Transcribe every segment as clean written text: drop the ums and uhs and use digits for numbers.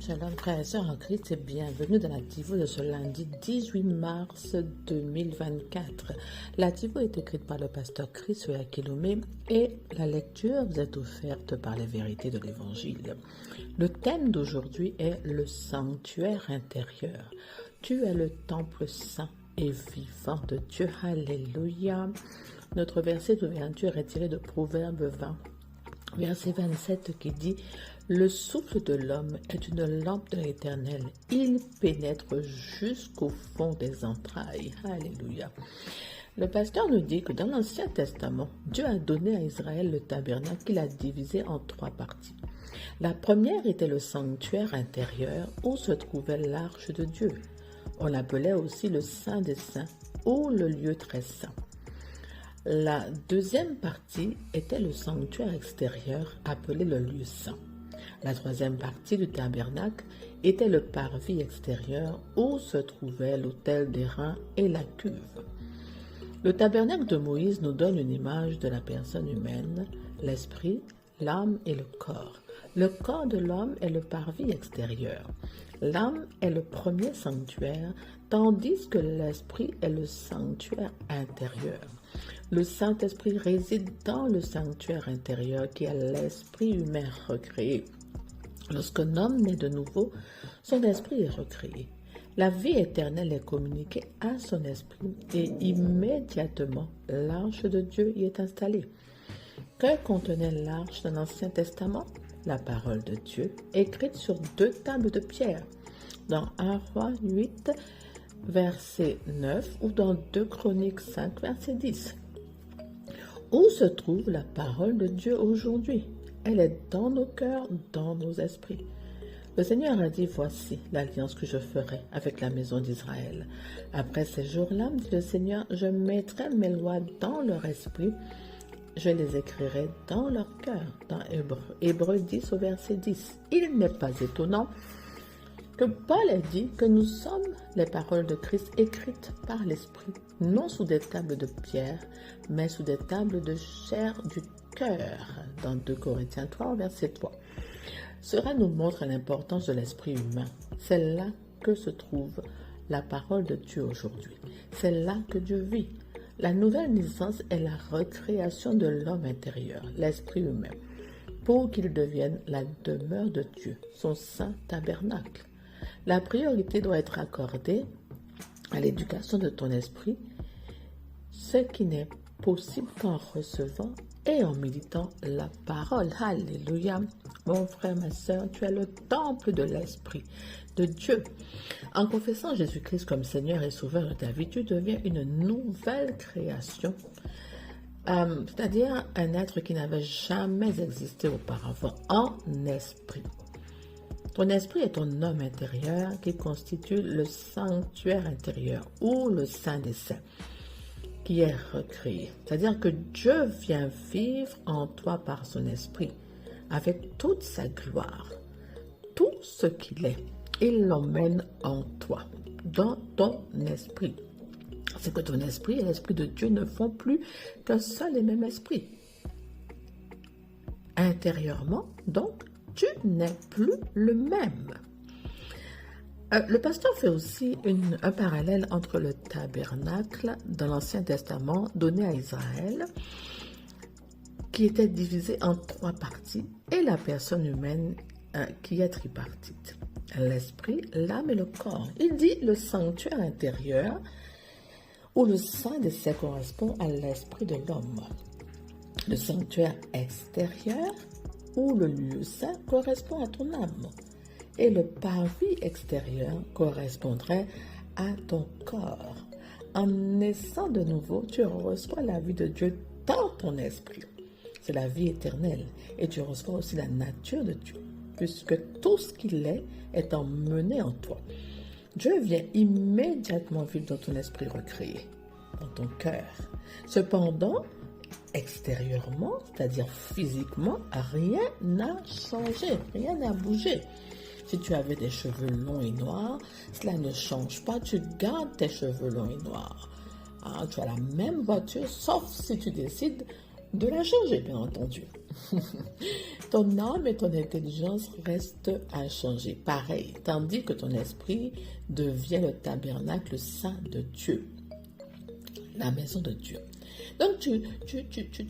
Shalom frères et sœurs en Christ et bienvenue dans la Tivo de ce lundi 18 mars 2024. La Tivo est écrite par le pasteur Chris Oyakhilome et la lecture vous est offerte par les vérités de l'Évangile. Le thème d'aujourd'hui est le sanctuaire intérieur. Tu es le temple saint et vivant de Dieu. Alléluia. Notre verset d'ouverture est tiré de Proverbe 20. Verset 27 qui dit « Le souffle de l'homme est une lampe de l'Éternel. Il pénètre jusqu'au fond des entrailles. » Alléluia. Le pasteur nous dit que dans l'Ancien Testament, Dieu a donné à Israël le tabernacle qu'il a divisé en 3 parties. La première était le sanctuaire intérieur où se trouvait l'arche de Dieu. On l'appelait aussi le Saint des Saints ou le lieu très saint. La deuxième partie était le sanctuaire extérieur appelé le lieu saint. La troisième partie du tabernacle était le parvis extérieur où se trouvait l'autel d'airain et la cuve. Le tabernacle de Moïse nous donne une image de la personne humaine, l'esprit, l'âme et le corps. Le corps de l'homme est le parvis extérieur. L'âme est le premier sanctuaire, tandis que l'esprit est le sanctuaire intérieur. Le Saint-Esprit réside dans le sanctuaire intérieur qui est l'esprit humain recréé. Lorsqu'un homme naît de nouveau, son esprit est recréé. La vie éternelle est communiquée à son esprit et immédiatement l'arche de Dieu y est installée. Que contenait l'arche dans l'Ancien Testament? La parole de Dieu, écrite sur 2 tables de pierre, dans 1 Roi 8, verset 9 ou dans 2 Chroniques 5, verset 10. Où se trouve la parole de Dieu aujourd'hui? Elle est dans nos cœurs, dans nos esprits. Le Seigneur a dit, voici l'alliance que je ferai avec la maison d'Israël. Après ces jours-là, dit le Seigneur, je mettrai mes lois dans leur esprit, je les écrirai dans leur cœur. Dans Hébreux 10 au verset 10. Il n'est pas étonnant que Paul ait dit que nous sommes les paroles de Christ écrites par l'Esprit, non sous des tables de pierre, mais sous des tables de chair du cœur, dans 2 Corinthiens 3, verset 3. Cela nous montre l'importance de l'esprit humain. C'est là que se trouve la parole de Dieu aujourd'hui. C'est là que Dieu vit. La nouvelle naissance est la recréation de l'homme intérieur, l'esprit humain, pour qu'il devienne la demeure de Dieu, son saint tabernacle. La priorité doit être accordée à l'éducation de ton esprit, ce qui n'est possible qu'en recevant et en méditant la parole. Alléluia. Mon frère, ma soeur, tu es le temple de l'Esprit de Dieu. En confessant Jésus-Christ comme Seigneur et Sauveur de ta vie, tu deviens une nouvelle création, c'est-à-dire un être qui n'avait jamais existé auparavant, en esprit. Ton esprit est ton homme intérieur qui constitue le sanctuaire intérieur ou le Saint des Saints qui est recréé. C'est-à-dire que Dieu vient vivre en toi par son esprit avec toute sa gloire, tout ce qu'il est. Il l'emmène en toi, dans ton esprit. C'est que ton esprit et l'esprit de Dieu ne font plus qu'un seul et même esprit. Intérieurement, donc, tu n'es plus le même. Le pasteur fait aussi un parallèle entre le tabernacle dans l'Ancien Testament donné à Israël, qui était divisé en 3 parties, et la personne humaine qui est tripartite. L'esprit, l'âme et le corps. Il dit le sanctuaire intérieur, où le Saint des Saints correspond à l'esprit de l'homme. Le sanctuaire extérieur, où le lieu saint correspond à ton âme. Et le parvis extérieur correspondrait à ton corps. En naissant de nouveau, tu reçois la vie de Dieu dans ton esprit. C'est la vie éternelle. Et tu reçois aussi la nature de Dieu, puisque tout ce qu'il est emmené en toi. Dieu vient immédiatement vivre dans ton esprit recréé, dans ton cœur. Cependant, extérieurement, c'est-à-dire physiquement, rien n'a changé, rien n'a bougé. Si tu avais des cheveux longs et noirs, cela ne change pas, tu gardes tes cheveux longs et noirs. Tu as la même voiture, sauf si tu décides de la changer, bien entendu. Ton âme et ton intelligence restent inchangées, pareil, tandis que ton esprit devient le tabernacle saint de Dieu, la maison de Dieu. Donc, tu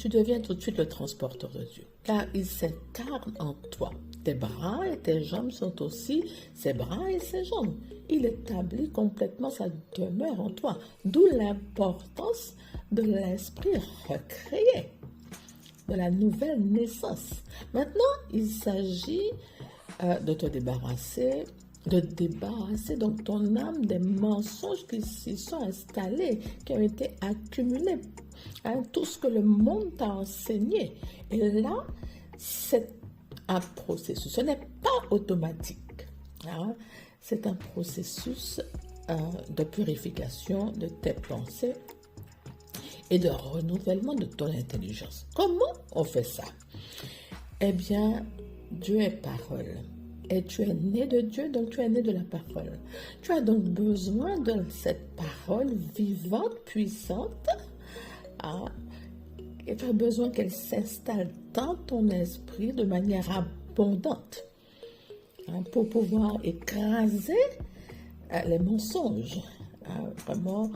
deviens tout de suite le transporteur de Dieu, car il s'incarne en toi. Tes bras et tes jambes sont aussi ses bras et ses jambes. Il établit complètement sa demeure en toi, d'où l'importance de l'esprit recréé, de la nouvelle naissance. Maintenant, il s'agit de te débarrasser, donc ton âme des mensonges qui s'y sont installés, qui ont été accumulés, tout ce que le monde t'a enseigné. Et là, c'est un processus, ce n'est pas automatique, c'est un processus de purification de tes pensées et de renouvellement de ton intelligence. Comment on fait ça? Eh bien, Dieu est parole. Et tu es né de Dieu, donc tu es né de la parole. Tu as donc besoin de cette parole vivante, puissante, et tu as besoin qu'elle s'installe dans ton esprit de manière abondante, pour pouvoir écraser les mensonges, vraiment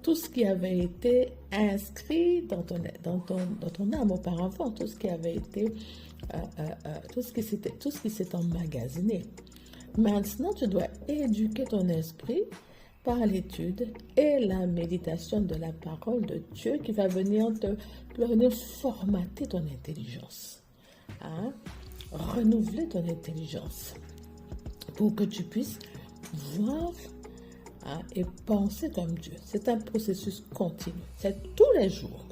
tout ce qui avait été inscrit dans ton âme auparavant, tout ce qui avait été tout ce qui s'est emmagasiné. Maintenant, tu dois éduquer ton esprit par l'étude et la méditation de la parole de Dieu qui va venir formater ton intelligence, renouveler ton intelligence pour que tu puisses voir et penser comme Dieu. C'est un processus continu, c'est tous les jours.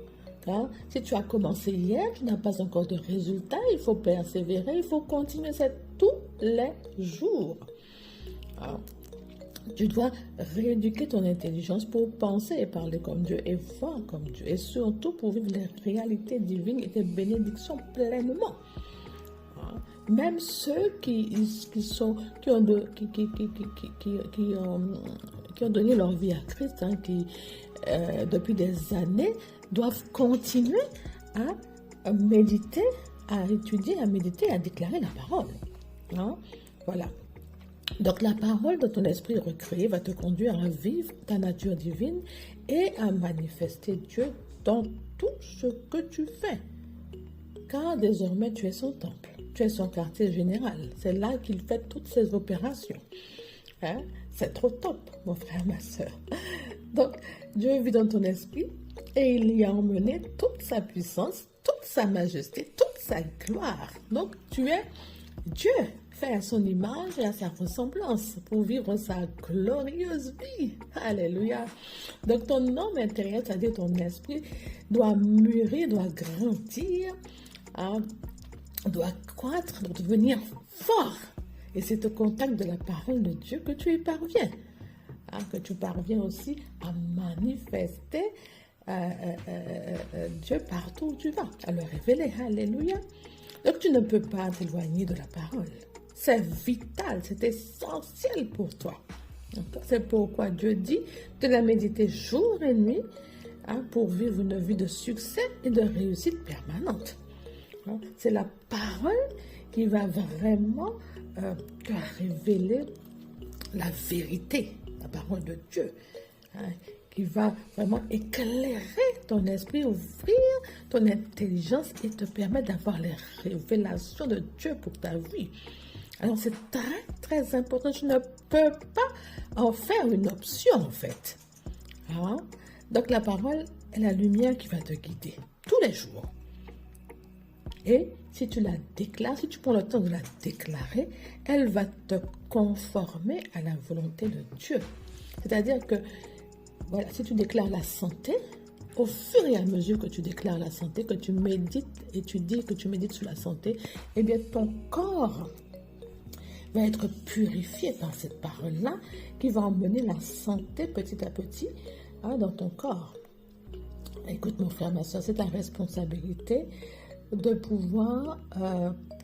Si tu as commencé hier, tu n'as pas encore de résultats, il faut persévérer, il faut continuer, c'est tous les jours. Tu dois rééduquer ton intelligence pour penser et parler comme Dieu et voir comme Dieu, et surtout pour vivre les réalités divines et les bénédictions pleinement. Même ceux qui ont donné leur vie à Christ, depuis des années, doivent continuer à méditer, à étudier, à méditer, à déclarer la parole. Voilà. Donc la parole de ton esprit recréé va te conduire à vivre ta nature divine et à manifester Dieu dans tout ce que tu fais. Car désormais tu es son temple, tu es son quartier général. C'est là qu'il fait toutes ses opérations. C'est trop top, mon frère, ma soeur. Donc, Dieu vit dans ton esprit et il y a emmené toute sa puissance, toute sa majesté, toute sa gloire. Donc, tu es Dieu, fait à son image et à sa ressemblance pour vivre sa glorieuse vie. Alléluia. Donc, ton homme intérieur, c'est-à-dire ton esprit, doit mûrir, doit grandir, doit croître, doit devenir fort. Et c'est au contact de la parole de Dieu que tu y parviens. Que tu parviens aussi à manifester Dieu partout où tu vas, à le révéler. Alléluia. Donc tu ne peux pas t'éloigner de la parole. C'est vital, c'est essentiel pour toi. C'est pourquoi Dieu dit de la méditer jour et nuit pour vivre une vie de succès et de réussite permanente. C'est la parole qui va vraiment te révéler la vérité, la parole de Dieu, qui va vraiment éclairer ton esprit, ouvrir ton intelligence et te permettre d'avoir les révélations de Dieu pour ta vie. Alors c'est très très important, je ne peux pas en faire une option en fait. Donc la parole est la lumière qui va te guider tous les jours. Et si tu la déclares, si tu prends le temps de la déclarer, elle va te conformer à la volonté de Dieu. C'est-à-dire que, voilà, si tu déclares la santé, au fur et à mesure que tu déclares la santé, que tu médites et tu dis que tu médites sur la santé, eh bien ton corps va être purifié par cette parole-là qui va emmener la santé petit à petit dans ton corps. Écoute mon frère, ma soeur, c'est ta responsabilité de pouvoir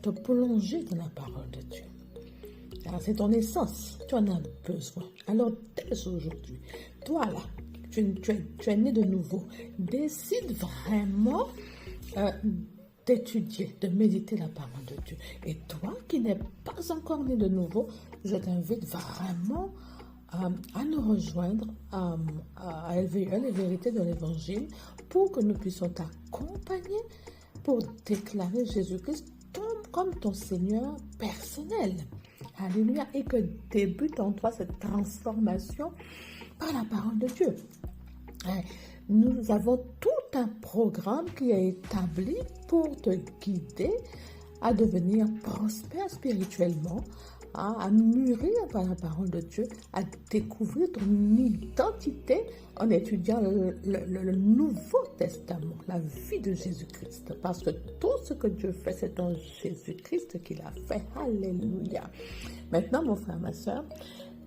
te plonger dans la parole de Dieu. Alors, c'est ton essence, tu en as besoin. Alors, dès aujourd'hui, toi là, tu es né de nouveau, décide vraiment d'étudier, de méditer la parole de Dieu. Et toi qui n'es pas encore né de nouveau, je t'invite vraiment à nous rejoindre à LVE, les vérités de l'Évangile, pour que nous puissions t'accompagner pour déclarer Jésus-Christ comme ton Seigneur personnel. Alléluia. Et que débute en toi cette transformation par la parole de Dieu. Nous avons tout un programme qui est établi pour te guider à devenir prospère spirituellement, à mûrir par la parole de Dieu, à découvrir ton identité en étudiant le Nouveau Testament, la vie de Jésus-Christ. Parce que tout ce que Dieu fait, c'est en Jésus-Christ qu'il a fait. Alléluia. Maintenant, mon frère, ma soeur,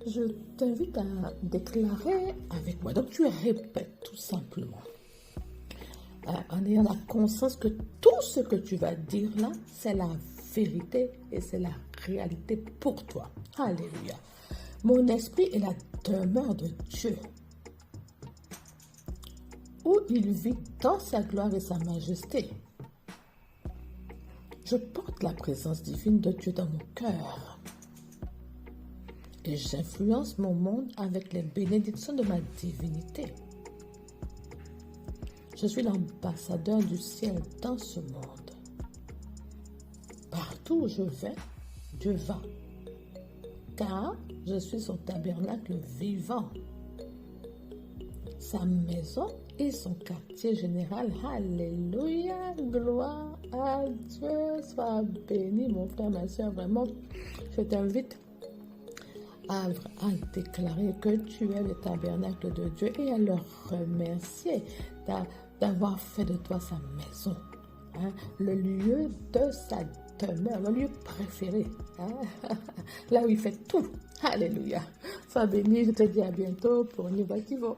je t'invite à déclarer avec moi. Donc, tu répètes tout simplement, en ayant la conscience que tout ce que tu vas dire là, c'est la vérité et c'est la réalité pour toi. Alléluia. Mon esprit est la demeure de Dieu, où il vit dans sa gloire et sa majesté. Je porte la présence divine de Dieu dans mon cœur. Et j'influence mon monde avec les bénédictions de ma divinité. Je suis l'ambassadeur du ciel dans ce monde. Partout où je vais, Dieu va. Car je suis son tabernacle vivant. Sa maison et son quartier général. Alléluia, gloire à Dieu. Sois béni, mon frère, ma soeur. Vraiment, je t'invite à déclarer que tu es le tabernacle de Dieu et à le remercier d'avoir fait de toi sa maison, le lieu de sa demeure, le lieu préféré, là où il fait tout. Alléluia. Sois béni, je te dis à bientôt pour un nouveau Kivo.